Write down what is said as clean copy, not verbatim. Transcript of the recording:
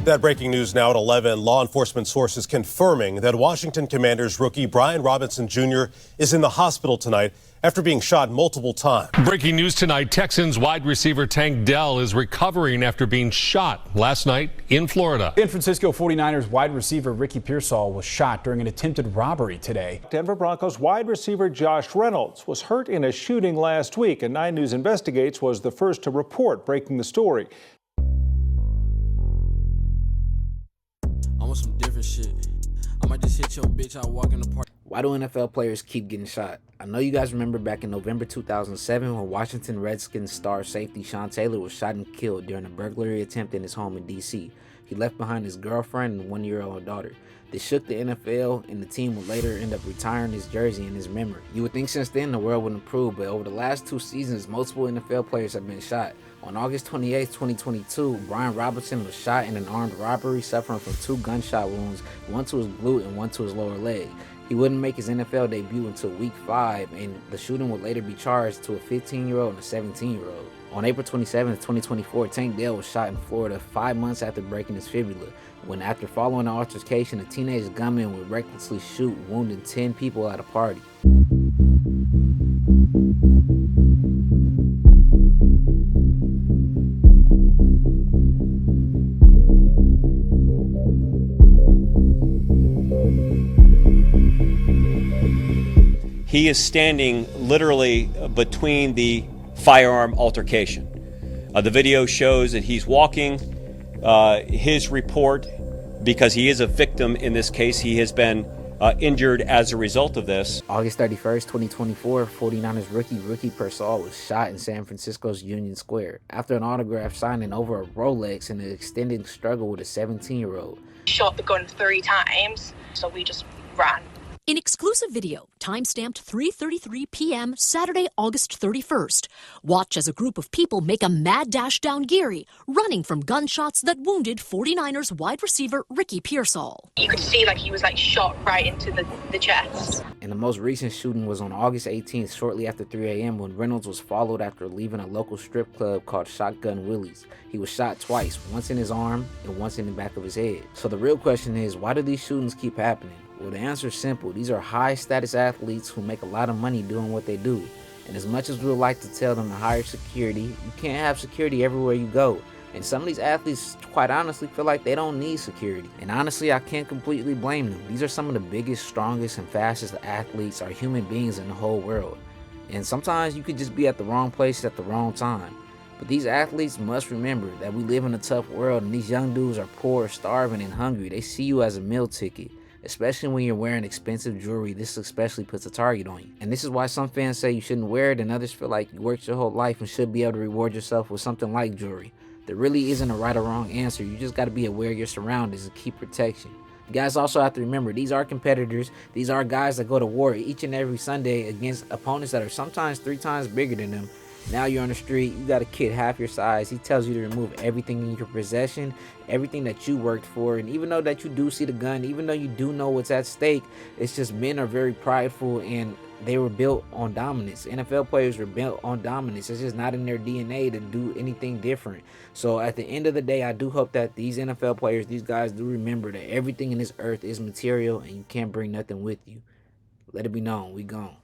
That breaking news now at 11. Law enforcement sources confirming that Washington Commanders rookie Brian Robinson Jr. is in the hospital tonight after being shot multiple times. Breaking news tonight, Texans wide receiver Dell is recovering after being shot last night in Florida. San Francisco 49ers wide receiver Ricky Pearsall was shot during an attempted robbery today. Denver Broncos wide receiver Josh Reynolds was hurt in a shooting last week, and 9 News Investigates was the first to report breaking the story. I want some different shit. I might just hit your bitch out walking the park. Why do NFL players keep getting shot? I know you guys remember back in November 2007 when Washington Redskins star safety Sean Taylor was shot and killed during a burglary attempt in his home in D.C. He left behind his girlfriend and 1-year-old daughter. This shook the NFL, and the team would later end up retiring his jersey in his memory. You would think since then the world would improve, but over the last 2 seasons, multiple NFL players have been shot. On August 28, 2022, Brian Robinson was shot in an armed robbery, suffering from 2 gunshot wounds, one to his glute and one to his lower leg. He wouldn't make his NFL debut until week 5, and the shooting would later be charged to a 15-year-old and a 17-year-old. On April 27, 2024, Dell was shot in Florida 5 months after breaking his fibula, when after following an altercation, a teenage gunman would recklessly shoot, wounding 10 people at a party. He is standing literally between the firearm altercation. The video shows that he's walking. His report, because he is a victim in this case, he has been injured as a result of this. August 31st, 2024, 49ers rookie Ricky Pearsall was shot in San Francisco's Union Square after an autograph signing over a Rolex and an extended struggle with a 17-year-old. Shot the gun 3 times, so we just ran. In exclusive video, time-stamped 3:33 p.m. Saturday, August 31st. Watch as a group of people make a mad dash down Geary, running from gunshots that wounded 49ers wide receiver Ricky Pearsall. You could see he was shot right into the chest. And the most recent shooting was on August 18th, shortly after 3 a.m. when Reynolds was followed after leaving a local strip club called Shotgun Willie's. He was shot twice, once in his arm and once in the back of his head. So the real question is, why do these shootings keep happening? Well, the answer is simple. These are high-status athletes who make a lot of money doing what they do. And as much as we would like to tell them to hire security, you can't have security everywhere you go. And some of these athletes, quite honestly, feel like they don't need security. And honestly, I can't completely blame them. These are some of the biggest, strongest, and fastest athletes or human beings in the whole world. And sometimes you could just be at the wrong place at the wrong time. But these athletes must remember that we live in a tough world, and these young dudes are poor, starving, and hungry. They see you as a meal ticket. Especially when you're wearing expensive jewelry, this especially puts a target on you. And this is why some fans say you shouldn't wear it, and others feel like you worked your whole life and should be able to reward yourself with something like jewelry. There really isn't a right or wrong answer. You just got to be aware of your surroundings and keep protection. You guys also have to remember, these are competitors. These are guys that go to war each and every Sunday against opponents that are sometimes 3 times bigger than them. Now you're on the street, you got a kid half your size. He tells you to remove everything in your possession, everything that you worked for. And even though that you do see the gun, even though you do know what's at stake, it's just men are very prideful and they were built on dominance. NFL players were built on dominance. It's just not in their DNA to do anything different. So at the end of the day, I do hope that these NFL players, these guys do remember that everything in this earth is material and you can't bring nothing with you. Let it be known, we gone.